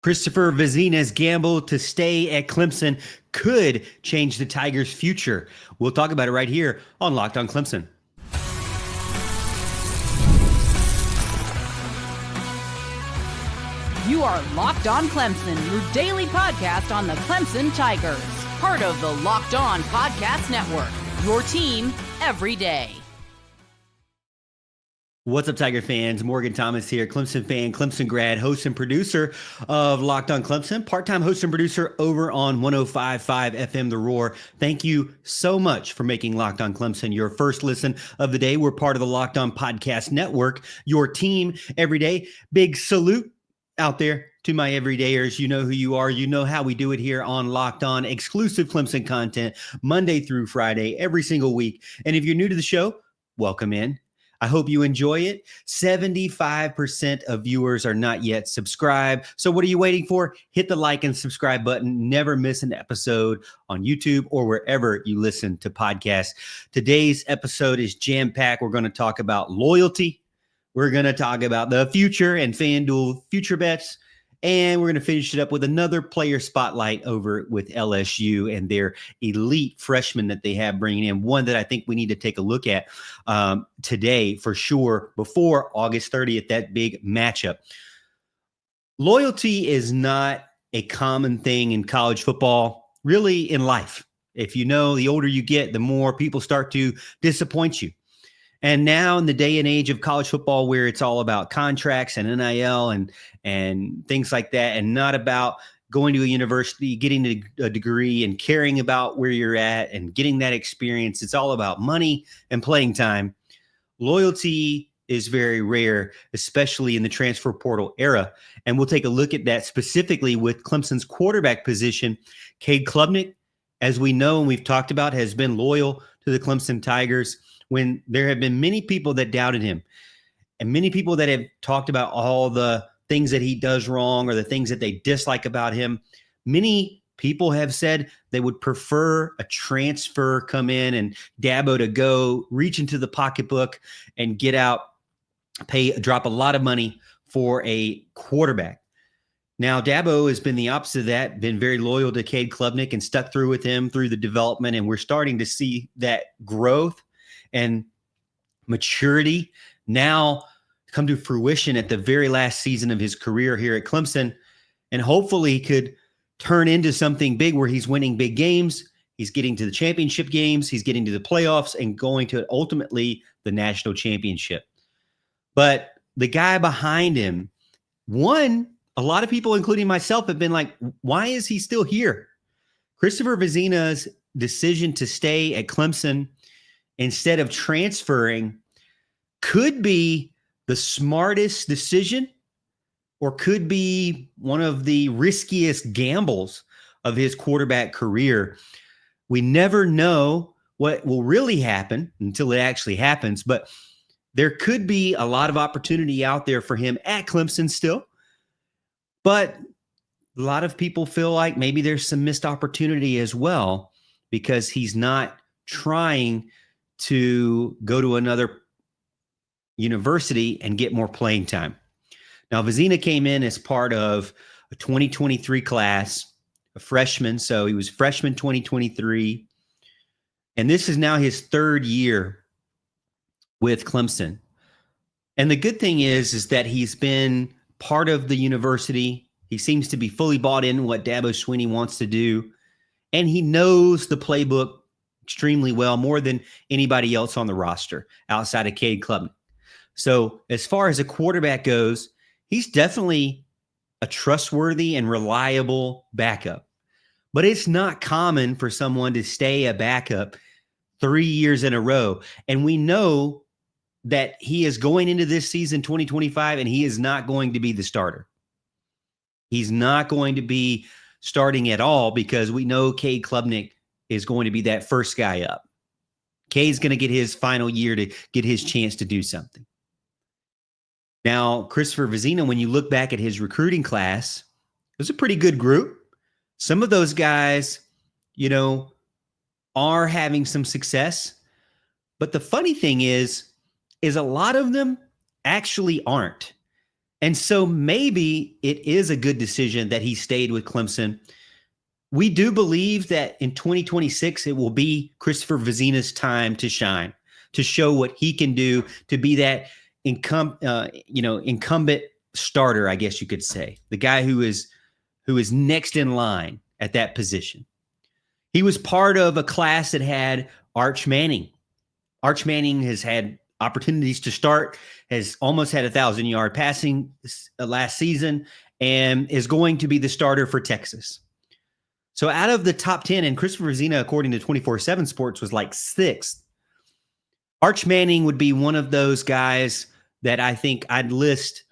Christopher Vizzina's gamble to stay at Clemson could change the Tigers' future. We'll talk about it right here on Locked on Clemson. You are Locked on Clemson, your daily podcast on the Clemson Tigers. Part of the Locked on Podcast Network, your team every day. What's up, Tiger fans? Morgan Thomas here, Clemson fan, Clemson grad, host and producer of Locked on Clemson, part-time host and producer over on 105.5 FM The Roar. Thank you so much for making Locked on Clemson your first listen of the day. We're part of the Locked on Podcast Network, your team every day. Big salute out there to my everydayers. You know who you are. You know how we do it here on Locked On. Exclusive Clemson content Monday through Friday, every single week. And if you're new to the show, welcome in. I hope you enjoy it. 75% of viewers are not yet subscribed. So what are you waiting for? Hit the like and subscribe button. Never miss an episode on YouTube or wherever you listen to podcasts. Today's episode is jam-packed. We're going to talk about loyalty. We're going to talk about the future and FanDuel future bets. And we're going to finish it up with another player spotlight over with LSU and their elite freshman that they have bringing in. One that I think we need to take a look at today for sure before August 30th, that big matchup. Loyalty is not a common thing in college football, really in life. If you know, the older you get, the more people start to disappoint you. And now in the day and age of college football where it's all about contracts and NIL and things like that, and not about going to a university, getting a degree and caring about where you're at and getting that experience, it's all about money and playing time. Loyalty is very rare, especially in the transfer portal era. And we'll take a look at that specifically with Clemson's quarterback position. Cade Klubnik, as we know and we've talked about, has been loyal to the Clemson Tigers when there have been many people that doubted him and many people that have talked about all the things that he does wrong or the things that they dislike about him. Drop people have said they would prefer a transfer come in and Dabo to go reach into the pocketbook and get out, drop a lot of money for a quarterback. Now, Dabo has been the opposite of that, been very loyal to Cade Klubnik and stuck through with him through the development. And we're starting to see that growth and maturity now come to fruition at the very last season of his career here at Clemson, and hopefully could turn into something big where he's winning big games, he's getting to the championship games, he's getting to the playoffs, and going to ultimately the national championship. But the guy behind him, a lot of people, including myself, have been like, why is he still here? Christopher Vizzina's decision to stay at Clemson instead of transferring could be the smartest decision or could be one of the riskiest gambles of his quarterback career. We never know what will really happen until it actually happens, but there could be a lot of opportunity out there for him at Clemson still. But a lot of people feel like maybe there's some missed opportunity as well because he's not trying to go to another university and get more playing time. Now, Vezina came in as part of a 2023 class, a freshman. So he was freshman 2023. And this is now his third year with Clemson. And the good thing is that he's been part of the university. He seems to be fully bought in what Dabo Swinney wants to do. And he knows the playbook extremely well, more than anybody else on the roster outside of Cade Klubnik. So as far as a quarterback goes, he's definitely a trustworthy and reliable backup. But it's not common for someone to stay a backup 3 years in a row. And we know that he is going into this season 2025, and he is not going to be the starter. He's not going to be starting at all because we know Cade Klubnik is going to be that first guy up. Cade's going to get his final year to get his chance to do something. Now, Christopher Vizzina, when you look back at his recruiting class, it was a pretty good group. Some of those guys, are having some success. But the funny thing is a lot of them actually aren't. And so maybe it is a good decision that he stayed with Clemson. We do believe that in 2026, it will be Christopher Vizzina's time to shine, to show what he can do, to be that incumbent starter, I guess you could say, the guy who is next in line at that position. He was part of a class that had Arch Manning. Arch Manning has had opportunities to start, has almost had 1,000-yard passing last season, and is going to be the starter for Texas. So out of the top 10, and Christopher Vizzina, according to 24/7 Sports, was like 6th. Arch Manning would be one of those guys that I think I'd list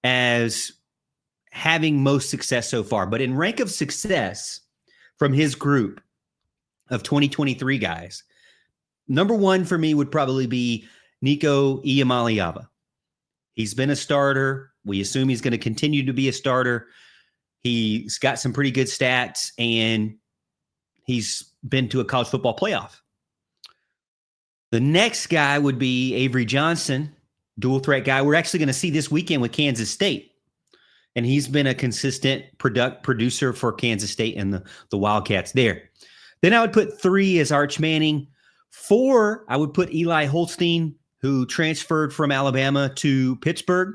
as having most success so far. But in rank of success from his group of 2023 guys, number 1 for me would probably be Nico Iamaleava. He's been a starter. We assume he's going to continue to be a starter. He's got some pretty good stats, and he's been to a college football playoff. The next guy would be Avery Johnson, dual threat guy. We're actually going to see this weekend with Kansas State, and he's been a consistent producer for Kansas State and the Wildcats there. Then I would put 3 as Arch Manning. 4, I would put Eli Holstein, who transferred from Alabama to Pittsburgh.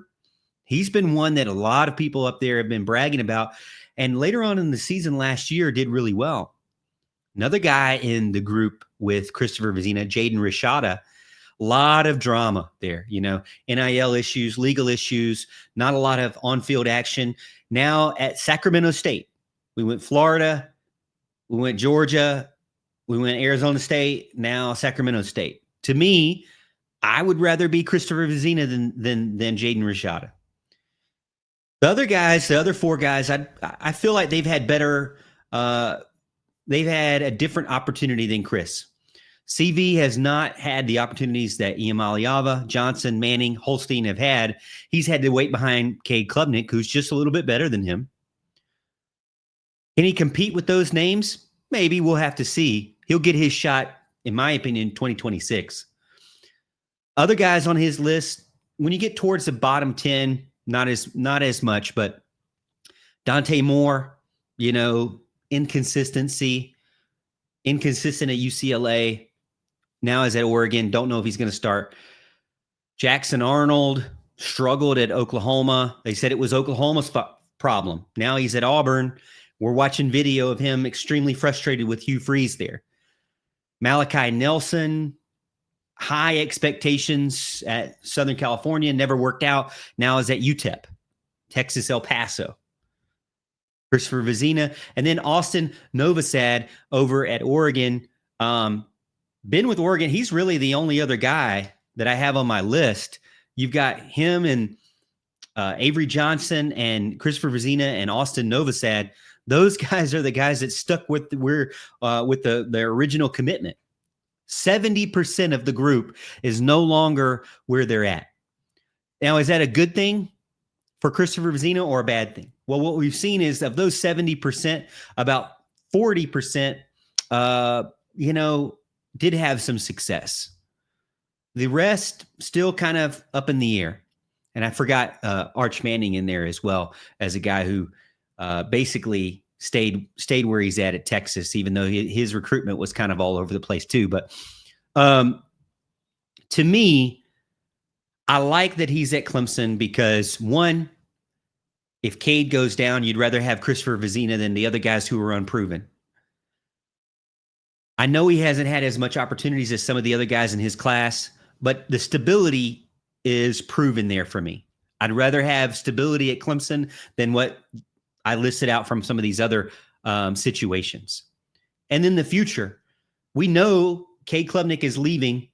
He's been one that a lot of people up there have been bragging about, and later on in the season last year did really well. Another guy in the group with Christopher Vizzina, Jaden Rashada, a lot of drama there, NIL issues, legal issues, not a lot of on-field action. Now at Sacramento State, we went Florida, we went Georgia, we went Arizona State, now Sacramento State. To me, I would rather be Christopher Vizzina than Jaden Rashada. The other guys, the other 4 guys, I feel like they've had better, they've had a different opportunity than Chris. CV has not had the opportunities that Iamaleava, Johnson, Manning, Holstein have had. He's had to wait behind Cade Klubnik, who's just a little bit better than him. Can he compete with those names? Maybe. We'll have to see. He'll get his shot, in my opinion, 2026. Other guys on his list, when you get towards the bottom 10, not as much, but Dante Moore, inconsistent at UCLA, now is at Oregon. Don't know if he's going to start. Jackson Arnold struggled at Oklahoma. They said it was Oklahoma's problem. Now he's at Auburn. We're watching video of him extremely frustrated with Hugh Freeze there. Malachi Nelson, high expectations at Southern California, never worked out. Now is at UTEP, Texas El Paso. Christopher Vizzina, and then Austin Novosad over at Oregon. Been with Oregon. He's really the only other guy that I have on my list. You've got him and Avery Johnson and Christopher Vizzina and Austin Novosad. Those guys are the guys that stuck with their original commitment. 70% of the group is no longer where they're at. Now, is that a good thing for Christopher Vizzina or a bad thing? Well, what we've seen is of those 70%, about 40%, did have some success. The rest still kind of up in the air. And I forgot Arch Manning in there as well as a guy who basically stayed where he's at Texas, even though his recruitment was kind of all over the place too. But to me, I like that he's at Clemson because, one, if Cade goes down, you'd rather have Christopher Vizzina than the other guys who are unproven. I know he hasn't had as much opportunities as some of the other guys in his class, but the stability is proven there for me. I'd rather have stability at Clemson than what I listed out from some of these other situations. And in the future, we know Cade Klubnik is leaving.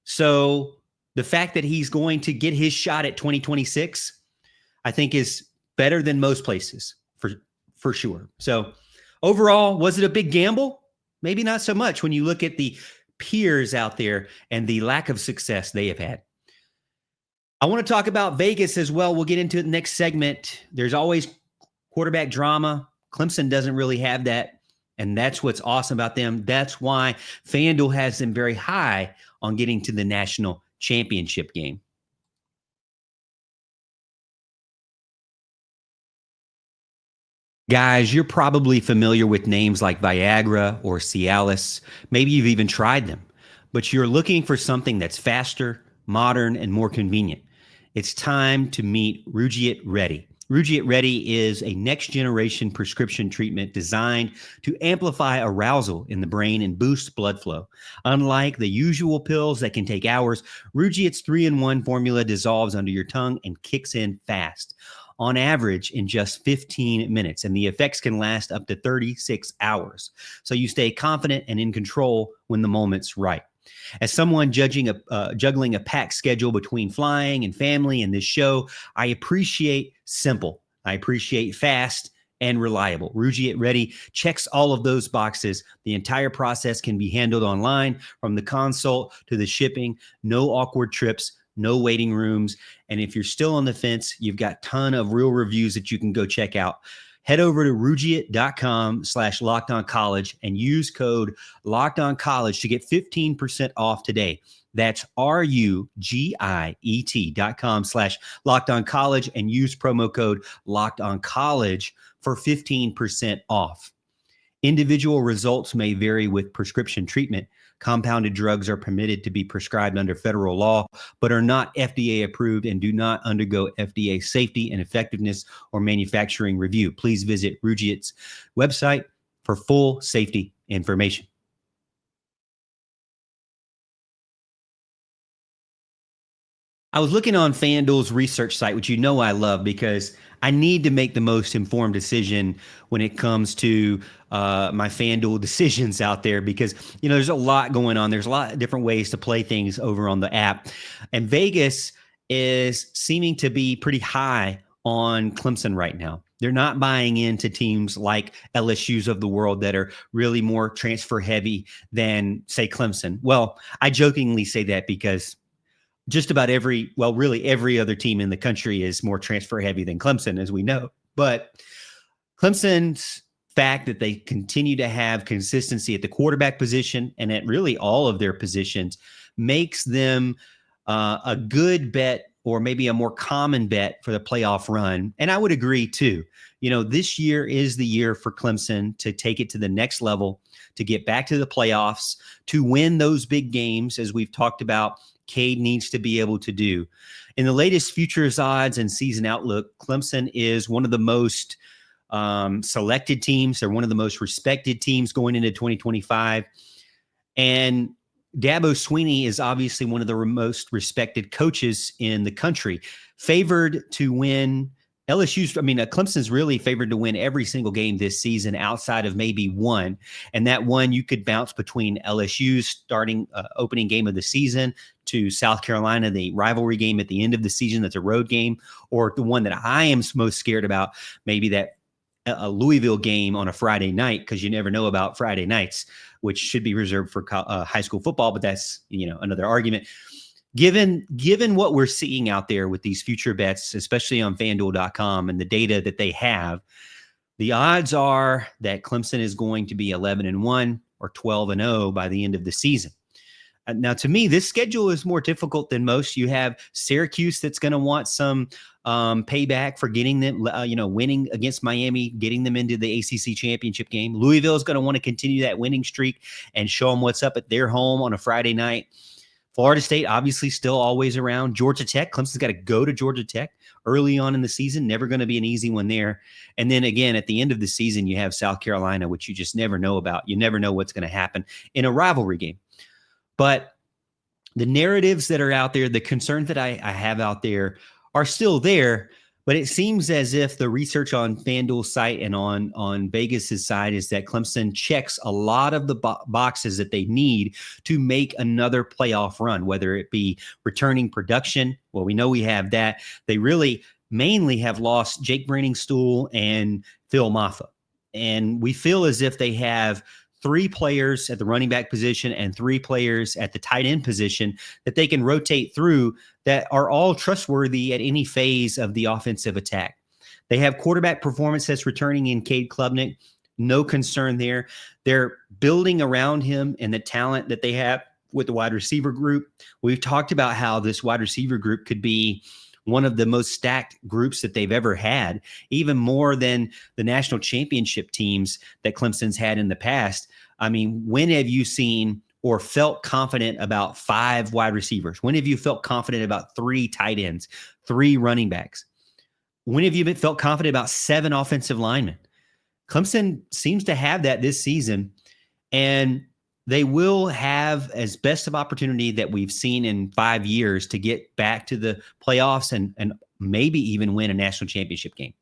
So the fact that he's going to get his shot at 2026, I think is better than most places for sure. So overall, was it a big gamble? Maybe not so much when you look at the peers out there and the lack of success they have had. I want to talk about Vegas as well. We'll get into the next segment. There's always quarterback drama. Clemson doesn't really have that, and that's what's awesome about them. That's why FanDuel has them very high on getting to the national championship game. Guys, you're probably familiar with names like Viagra or Cialis. Maybe you've even tried them, but you're looking for something that's faster, modern, and more convenient. It's time to meet Rugiet Ready. Rugiet Ready is a next generation prescription treatment designed to amplify arousal in the brain and boost blood flow. Unlike the usual pills that can take hours, Rugiet's 3-in-1 formula dissolves under your tongue and kicks in fast, on average in just 15 minutes, and the effects can last up to 36 hours. So you stay confident and in control when the moment's right. As someone juggling a packed schedule between flying and family and this show, I appreciate simple. I appreciate fast and reliable. Rugiet Ready checks all of those boxes. The entire process can be handled online, from the consult to the shipping. No awkward trips, no waiting rooms. And if you're still on the fence, you've got a ton of real reviews that you can go check out. Head over to rugiet.com/lockedoncollege and use code lockedoncollege to get 15% off today. That's rugiet.com/lockedoncollege and use promo code lockedoncollege for 15% off. Individual results may vary with prescription treatment. Compounded drugs are permitted to be prescribed under federal law, but are not FDA approved and do not undergo FDA safety and effectiveness or manufacturing review. Please visit Rugiet's website for full safety information. I was looking on FanDuel's research site, which you know I love because I need to make the most informed decision when it comes to my FanDuel decisions out there, because, you know, there's a lot going on. There's a lot of different ways to play things over on the app. And Vegas is seeming to be pretty high on Clemson right now. They're not buying into teams like LSU's of the world that are really more transfer heavy than, say, Clemson. Well, I jokingly say that because just about really every other team in the country is more transfer heavy than Clemson, as we know. But Clemson's fact that they continue to have consistency at the quarterback position and at really all of their positions makes them a good bet, or maybe a more common bet for the playoff run. And I would agree too. You know, this year is the year for Clemson to take it to the next level, to get back to the playoffs, to win those big games, as we've talked about. Cade needs to be able to do. In the latest futures odds and season outlook, Clemson is one of the most selected teams. They're one of the most respected teams going into 2025. And Dabo Swinney is obviously one of the most respected coaches in the country, favored to win. Clemson's really favored to win every single game this season outside of maybe one. And that one you could bounce between LSU's starting opening game of the season to South Carolina, the rivalry game at the end of the season that's a road game, or the one that I am most scared about, maybe that a Louisville game on a Friday night, because you never know about Friday nights, which should be reserved for high school football. But that's, another argument. Given what we're seeing out there with these future bets, especially on FanDuel.com and the data that they have, the odds are that Clemson is going to be 11-1 or 12-0 by the end of the season. Now, to me, this schedule is more difficult than most. You have Syracuse that's going to want some payback for getting them, winning against Miami, getting them into the ACC championship game. Louisville is going to want to continue that winning streak and show them what's up at their home on a Friday night. Florida State, obviously, still always around. Georgia Tech, Clemson's got to go to Georgia Tech early on in the season. Never going to be an easy one there. And then again, at the end of the season, you have South Carolina, which you just never know about. You never know what's going to happen in a rivalry game. But the narratives that are out there, the concerns that I have out there are still there. But it seems as if the research on FanDuel's site and on Vegas's side is that Clemson checks a lot of the boxes that they need to make another playoff run, whether it be returning production. Well, we know we have that. They really mainly have lost Jake Brainingstool and Phil Maffa. And we feel as if they have 3 players at the running back position and 3 players at the tight end position that they can rotate through that are all trustworthy at any phase of the offensive attack. They have quarterback performance that's returning in Cade Klubnik. No concern there. They're building around him and the talent that they have with the wide receiver group. We've talked about how this wide receiver group could be one of the most stacked groups that they've ever had, even more than the national championship teams that Clemson's had in the past. I mean, when have you seen or felt confident about 5 wide receivers? When have you felt confident about 3 tight ends, 3 running backs? When have you felt confident about 7 offensive linemen? Clemson seems to have that this season, and they will have as best of opportunity that we've seen in 5 years to get back to the playoffs and maybe even win a national championship game.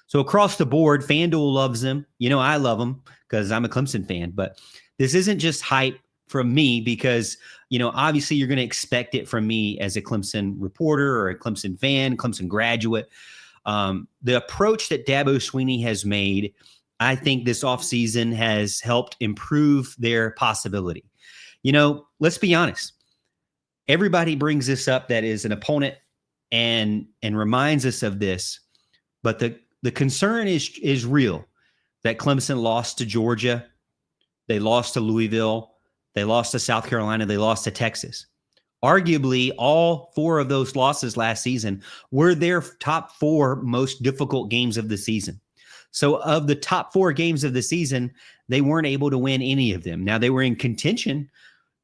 So across the board, FanDuel loves them. You know, I love them because I'm a Clemson fan, but this isn't just hype from me because, you know, obviously you're going to expect it from me as a Clemson reporter or a Clemson fan, Clemson graduate. The approach that Dabo Swinney has made, I think this offseason has helped improve their possibility. You know, let's be honest. Everybody brings this up that is an opponent and reminds us of this. But the concern is real that Clemson lost to Georgia. They lost to Louisville. They lost to South Carolina. They lost to Texas. Arguably, all 4 of those losses last season were their top 4 most difficult games of the season. So of the top 4 games of the season, they weren't able to win any of them. Now, they were in contention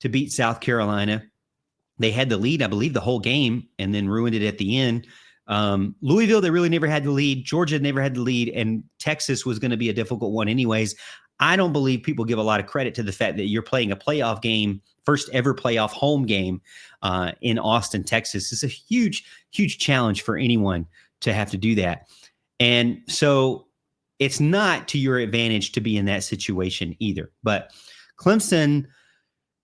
to beat South Carolina. They had the lead, I believe, the whole game and then ruined it at the end. Louisville, they really never had the lead. Georgia never had the lead. And Texas was going to be a difficult one anyways. I don't believe people give a lot of credit to the fact that you're playing a playoff game, first ever playoff home game in Austin, Texas. It's a huge, huge challenge for anyone to have to do that. And so it's not to your advantage to be in that situation either. But Clemson,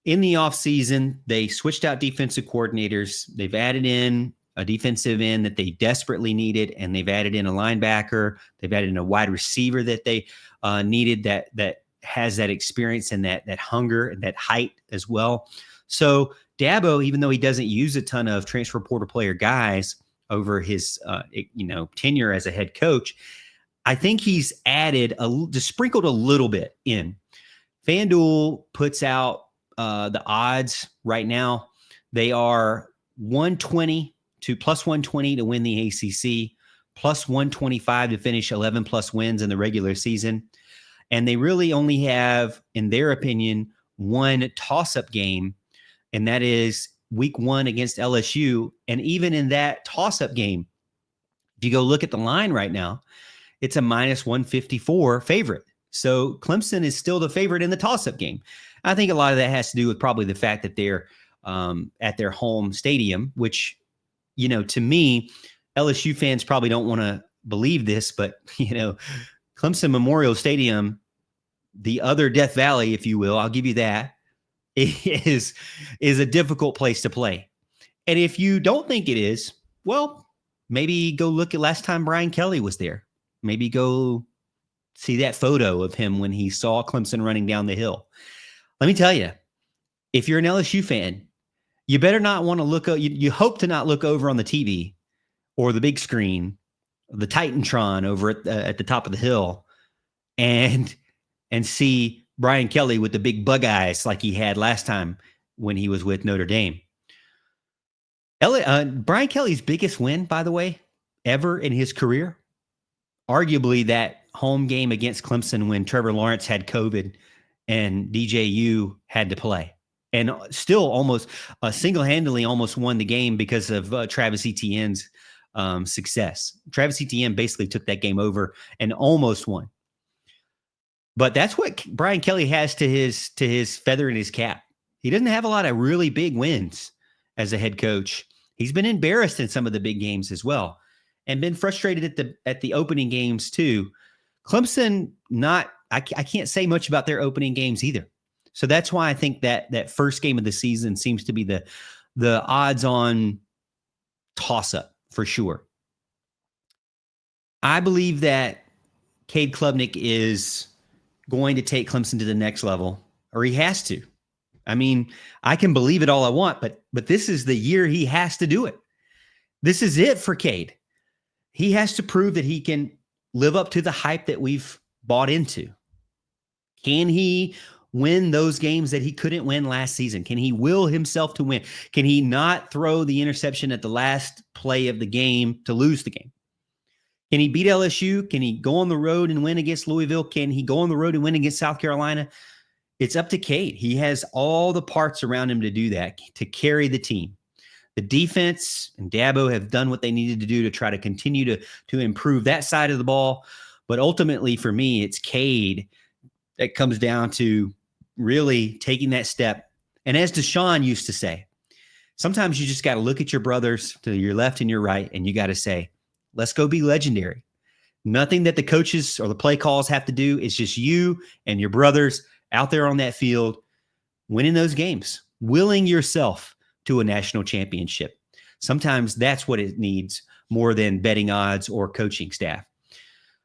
in the offseason, they switched out defensive coordinators. They've added in a defensive end that they desperately needed, and they've added in a linebacker. They've added in a wide receiver that they needed that has that experience and that hunger and that height as well. So Dabo, even though he doesn't use a ton of transfer portal player guys over his tenure as a head coach, I think he's added just sprinkled a little bit in. FanDuel puts out the odds right now. They are 120 to plus 120 to win the ACC, plus 125 to finish 11 plus wins in the regular season. And they really only have, in their opinion, one toss-up game, and that is week 1 against LSU. And even in that toss-up game, if you go look at the line right now, it's a minus 154 favorite. So Clemson is still the favorite in the toss-up game. I think a lot of that has to do with probably the fact that they're at their home stadium, which, you know, to me, LSU fans probably don't want to believe this, but, you know, Clemson Memorial Stadium, the other Death Valley, if you will, I'll give you that, is a difficult place to play. And if you don't think it is, well, maybe go look at last time Brian Kelly was there. Maybe go see that photo of him when he saw Clemson running down the hill. Let me tell you, if you're an LSU fan, you better not want to look. You hope to not look over on the TV or the big screen, the Titantron over at the top of the hill, and see Brian Kelly with the big bug eyes like he had last time when he was with Notre Dame. Brian Kelly's biggest win, by the way, ever in his career, arguably that home game against Clemson when Trevor Lawrence had COVID and DJU had to play, and still almost single-handedly almost won the game because of Travis Etienne's success. Travis Etienne basically took that game over and almost won. But that's what Brian Kelly has to his feather in his cap. He doesn't have a lot of really big wins as a head coach. He's been embarrassed in some of the big games as well, and been frustrated at the opening games too. Clemson, I can't say much about their opening games either. So that's why I think that first game of the season seems to be the odds-on toss-up for sure. I believe that Cade Klubnik is going to take Clemson to the next level, or he has to. I mean, I can believe it all I want, but this is the year he has to do it. This is it for Cade. He has to prove that he can live up to the hype that we've bought into. Can he win those games that he couldn't win last season? Can he will himself to win? Can he not throw the interception at the last play of the game to lose the game? Can he beat LSU? Can he go on the road and win against Louisville? Can he go on the road and win against South Carolina? It's up to Cade. He has all the parts around him to do that, to carry the team. The defense and Dabo have done what they needed to do to try to continue to improve that side of the ball. But ultimately, for me, it's Cade that comes down to really taking that step. And as Deshaun used to say, sometimes you just got to look at your brothers to your left and your right, and you got to say, let's go be legendary. Nothing that the coaches or the play calls have to do. It's just you and your brothers out there on that field winning those games, willing yourself to a national championship. Sometimes that's what it needs more than betting odds or coaching staff.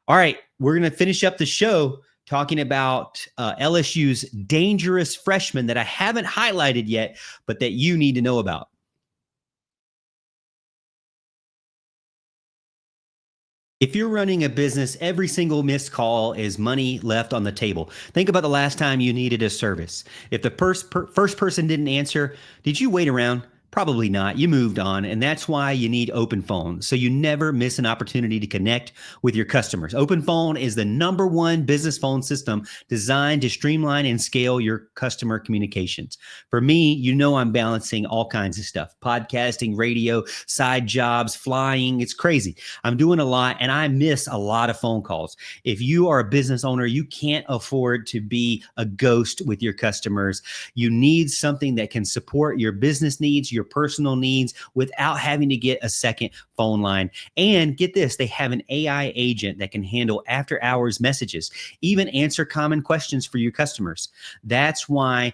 All right, we're going to finish up the show talking about LSU's dangerous freshman that I haven't highlighted yet, but that you need to know about. If you're running a business, every single missed call is money left on the table. Think about the last time you needed a service. If the first person didn't answer, did you wait around? Probably not. You moved on, and that's why you need Open Phone, so you never miss an opportunity to connect with your customers. Open Phone is the #1 business phone system designed to streamline and scale your customer communications. For me, you know I'm balancing all kinds of stuff: podcasting, radio, side jobs, flying. It's crazy. I'm doing a lot, and I miss a lot of phone calls. If you are a business owner, you can't afford to be a ghost with your customers. You need something that can support your business needs, your personal needs, without having to get a second phone line. And get this, they have an AI agent that can handle after hours messages, even answer common questions for your customers. That's why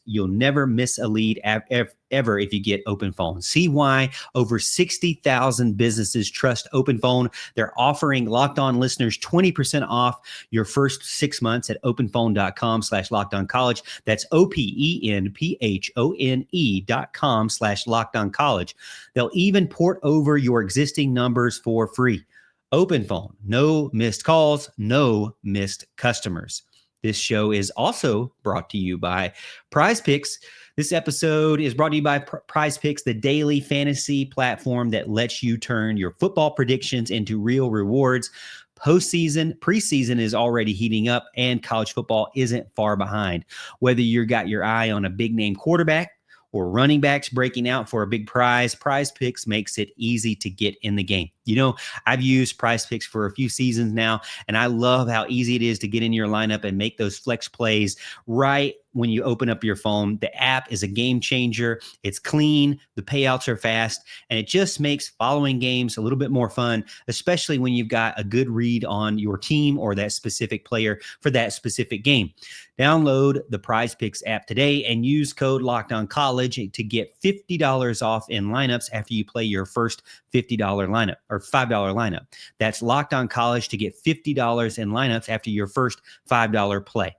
you'll never miss a lead ever if you get Open Phone. See why over 60,000 businesses trust Open Phone. They're offering Locked On listeners 20% off your first 6 months at openphone.com/lockedoncollege. That's openphone.com/lockedoncollege. They'll even port over your existing numbers for free. Open Phone, no missed calls, no missed customers. This show is also brought to you by Prize Picks. This episode is brought to you by Prize Picks, the daily fantasy platform that lets you turn your football predictions into real rewards. Preseason is already heating up, and college football isn't far behind. Whether you got your eye on a big name quarterback or running backs breaking out for a big prize, Prize Picks makes it easy to get in the game. You know, I've used Prize Picks for a few seasons now, and I love how easy it is to get in your lineup and make those flex plays right when you open up your phone. The app is a game changer. It's clean, the payouts are fast, and it just makes following games a little bit more fun, especially when you've got a good read on your team or that specific player for that specific game. Download the Prize Picks app today and use code LOCKEDONCollege to get $50 off in lineups after you play your first $50 lineup or $5 lineup. That's Locked On College to get $50 in lineups after your first $5 play.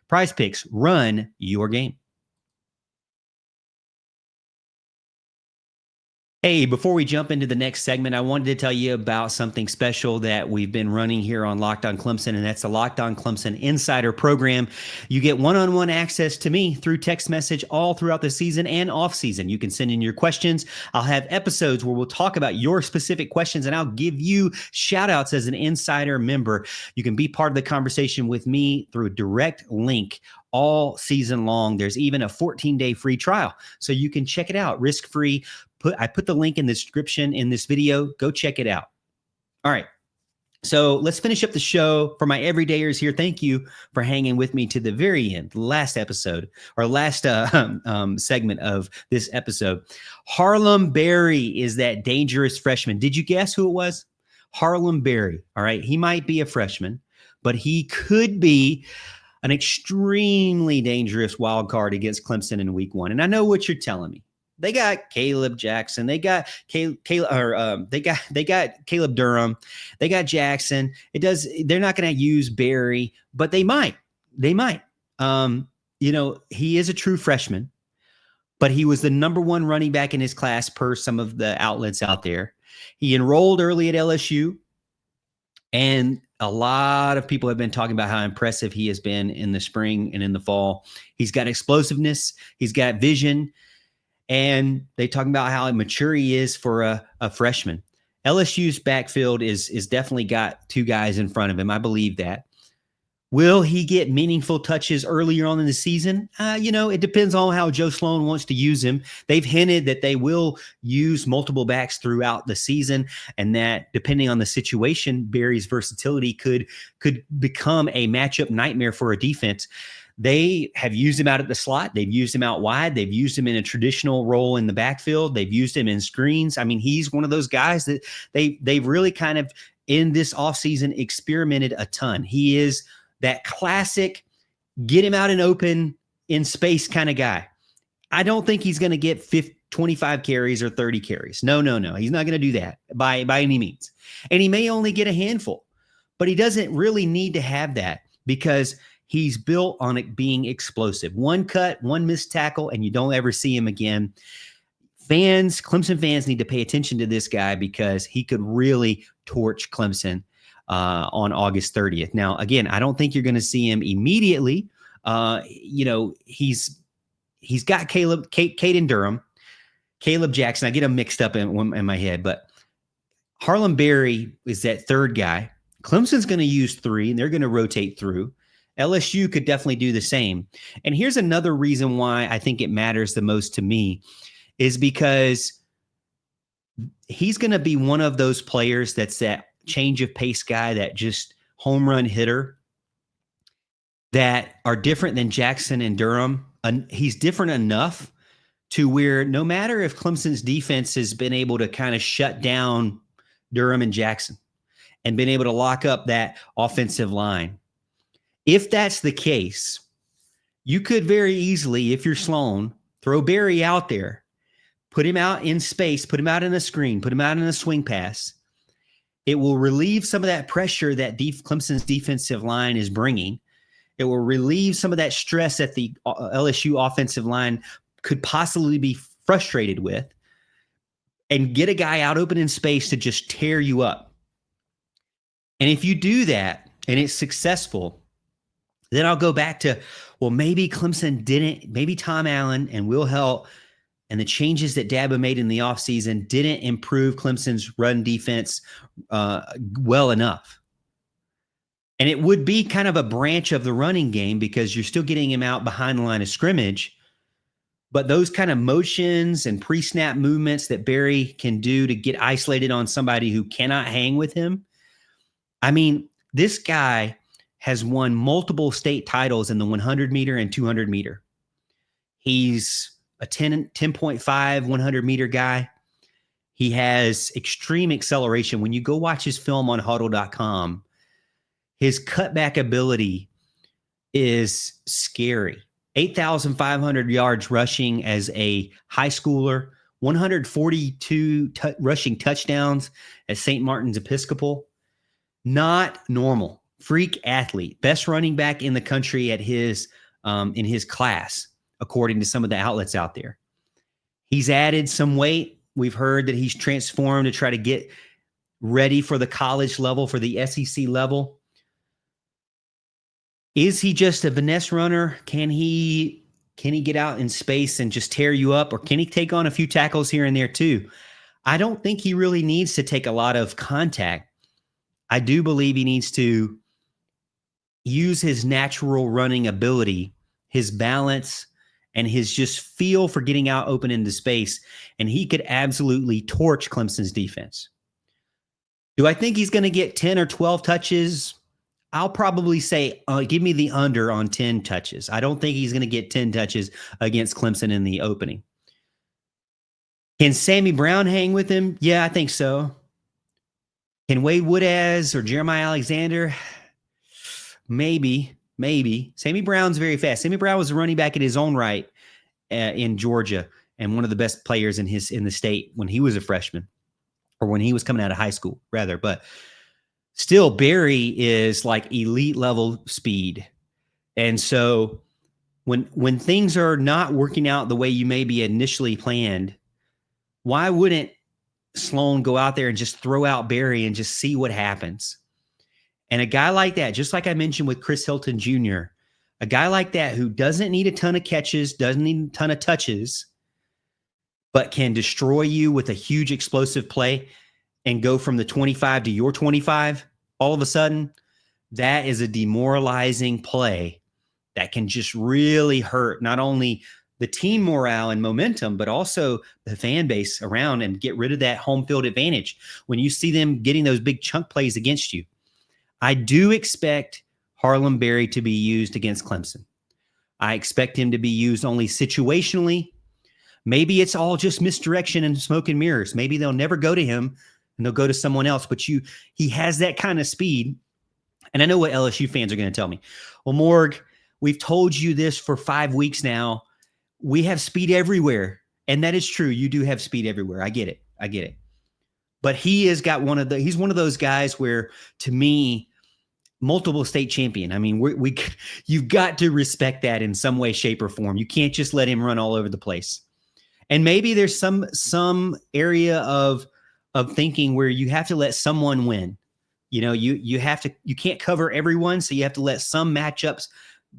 Prize Picks, run your game. Hey, before we jump into the next segment, I wanted to tell you about something special that we've been running here on Locked On Clemson, and that's the Locked On Clemson Insider Program. You get one-on-one access to me through text message all throughout the season and off-season. You can send in your questions. I'll have episodes where we'll talk about your specific questions, and I'll give you shout-outs as an insider member. You can be part of the conversation with me through a direct link all season long. There's even a 14-day free trial, so you can check it out risk-free. I put the link in the description in this video. Go check it out. All right. So let's finish up the show. For my everydayers here, thank you for hanging with me to the very end, last episode or last segment of this episode. Harlem Berry is that dangerous freshman. Did you guess who it was? Harlem Berry. All right. He might be a freshman, but he could be an extremely dangerous wild card against Clemson in week 1. And I know what you're telling me. They got Caleb Jackson. They got Caleb Durham. They got Jackson. They're not going to use Berry, but they might. He is a true freshman, but he was the #1 running back in his class per some of the outlets out there. He enrolled early at LSU, And a lot of people have been talking about how impressive he has been in the spring and in the fall. He's got explosiveness. He's got vision. And they talking about how mature he is for a freshman. LSU's backfield is definitely got two guys in front of him. I believe that. Will he get meaningful touches earlier on in the season? It depends on how Joe Sloan wants to use him. They've hinted that they will use multiple backs throughout the season, and that depending on the situation, Berry's versatility could become a matchup nightmare for a defense. They have used him out at the slot. They've used him out wide. They've used him in a traditional role in the backfield. They've used him in screens. I mean, he's one of those guys that they've really kind of in this offseason experimented a ton. He is that classic get him out and open in space kind of guy. I don't think he's going to get 25 carries or 30 carries. No. He's not going to do that by any means. And he may only get a handful, but he doesn't really need to have that because he's built on it being explosive. One cut, one missed tackle, and you don't ever see him again. Clemson fans need to pay attention to this guy because he could really torch Clemson on August 30th. Now, again, I don't think you're going to see him immediately. He's got Caden Durham, Caleb Jackson. I get them mixed up in my head, but Harlem Berry is that third guy. Clemson's going to use 3, and they're going to rotate through. LSU could definitely do the same. And here's another reason why I think it matters the most to me is because he's going to be one of those players that's that change of pace guy, that just home run hitter that are different than Jackson and Durham. He's different enough to where no matter if Clemson's defense has been able to kind of shut down Durham and Jackson and been able to lock up that offensive line, if that's the case, you could very easily, if you're Sloan, throw Berry out there, put him out in space, put him out in a screen, put him out in a swing pass. It will relieve some of that pressure that Clemson's defensive line is bringing. It will relieve some of that stress that the LSU offensive line could possibly be frustrated with, and get a guy out open in space to just tear you up. And if you do that and it's successful, then I'll go back to, well, maybe Clemson didn't, maybe Tom Allen and Will Helt and the changes that Dabo made in the offseason didn't improve Clemson's run defense well enough. And it would be kind of a branch of the running game because you're still getting him out behind the line of scrimmage. But those kind of motions and pre-snap movements that Berry can do to get isolated on somebody who cannot hang with him. I mean, this guy has won multiple state titles in the 100 meter and 200 meter. He's a 10.5 100 meter guy. He has extreme acceleration. When you go watch his film on huddle.com, his cutback ability is scary. 8,500 yards rushing as a high schooler, 142 rushing touchdowns at St. Martin's Episcopal. Not normal. Freak athlete, best running back in the country at his in his class, according to some of the outlets out there. He's added some weight. We've heard that he's transformed to try to get ready for the college level, for the SEC level. Is he just a finesse runner? Can he get out in space and just tear you up, or can he take on a few tackles here and there too? I don't think he really needs to take a lot of contact. I do believe he needs to use his natural running ability, his balance, and his just feel for getting out open into space, and he could absolutely torch Clemson's defense. Do I think he's going to get 10 or 12 touches? I'll probably say, give me the under on 10 touches. I don't think he's going to get 10 touches against Clemson in the opening. Can Sammy Brown hang with him? Yeah, I think so. Can Wade Woodaz or Jeremiah Alexander? Maybe. Sammy Brown's very fast. Sammy Brown was a running back in his own right in Georgia and one of the best players in the state when he was a freshman, or when he was coming out of high school, rather. But still, Berry is like elite level speed. And so when things are not working out the way you maybe initially planned, why wouldn't Sloan go out there and just throw out Berry and just see what happens? And a guy like that, just like I mentioned with Chris Hilton Jr., a guy like that who doesn't need a ton of catches, doesn't need a ton of touches, but can destroy you with a huge explosive play and go from the 25 to your 25 all of a sudden, that is a demoralizing play that can just really hurt not only the team morale and momentum, but also the fan base around and get rid of that home field advantage when you see them getting those big chunk plays against you. I do expect Harlem Berry to be used against Clemson. I expect him to be used only situationally. Maybe it's all just misdirection and smoke and mirrors. Maybe they'll never go to him and they'll go to someone else. But he has that kind of speed. And I know what LSU fans are going to tell me. Well, Morg, we've told you this for 5 weeks now. We have speed everywhere. And that is true. You do have speed everywhere. I get it. But he's one of those guys where, to me, multiple state champion. I mean, you've got to respect that in some way, shape, or form. You can't just let him run all over the place. And maybe there's some area of thinking where you have to let someone win. You know, you can't cover everyone, so you have to let some matchups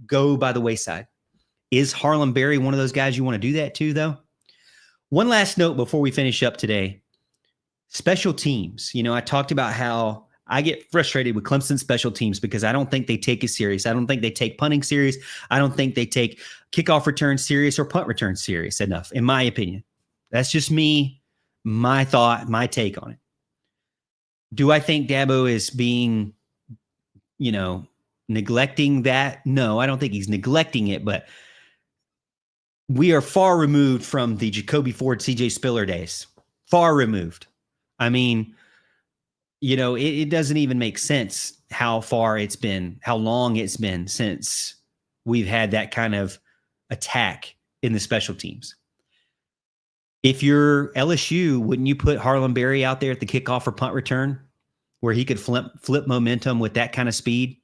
go by the wayside. Is Harlem Berry one of those guys you want to do that to, though? One last note before we finish up today. Special teams. You know, I talked about how I get frustrated with Clemson special teams because I don't think they take it serious. I don't think they take punting serious. I don't think they take kickoff return serious or punt return serious enough, in my opinion. That's just me, my thought, my take on it. Do I think Dabo is being, neglecting that? No, I don't think he's neglecting it, but we are far removed from the Jacoby Ford, CJ Spiller days. Far removed. I mean, it doesn't even make sense how long it's been since we've had that kind of attack in the special teams. If you're LSU, wouldn't you put Harlem Berry out there at the kickoff or punt return where he could flip momentum with that kind of speed?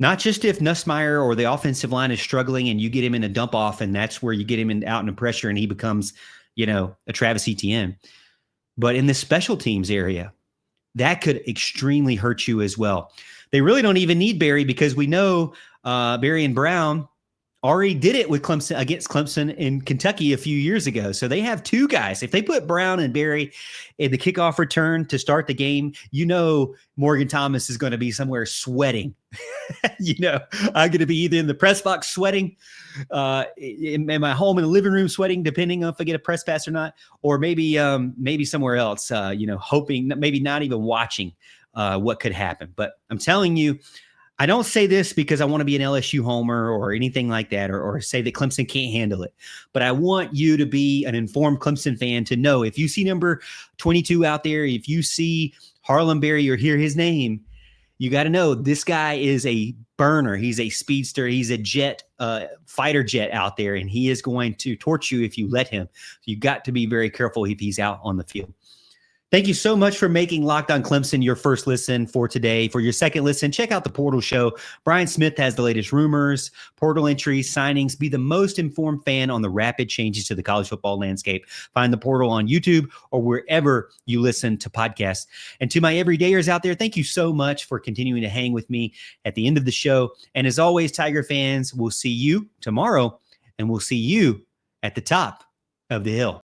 Not just if Nussmeier or the offensive line is struggling and you get him in a dump off and that's where you get him out in the pressure and he becomes, a Travis Etienne. But in the special teams area, that could extremely hurt you as well. They really don't even need Berry because we know Berry and Brown already did it with Clemson against Clemson in Kentucky a few years ago. So they have two guys. If they put Brown and Berry in the kickoff return to start the game, Morgan Thomas is going to be somewhere sweating. I'm going to be either in the press box sweating, in my home in the living room sweating, depending on if I get a press pass or not, or maybe somewhere else, hoping, maybe not even watching what could happen. But I'm telling you, I don't say this because I want to be an LSU homer or anything like that, or say that Clemson can't handle it. But I want you to be an informed Clemson fan to know if you see number 22 out there, if you see Harlem Berry or hear his name, you got to know this guy is a burner. He's a speedster. He's a jet, fighter jet out there, and he is going to torch you if you let him. You got to be very careful if he's out on the field. Thank you so much for making Locked On Clemson your first listen for today. For your second listen, check out the Portal Show. Brian Smith has the latest rumors, portal entries, signings. Be the most informed fan on the rapid changes to the college football landscape. Find the Portal on YouTube or wherever you listen to podcasts. And to my everydayers out there, thank you so much for continuing to hang with me at the end of the show. And as always, Tiger fans, we'll see you tomorrow, and we'll see you at the top of the hill.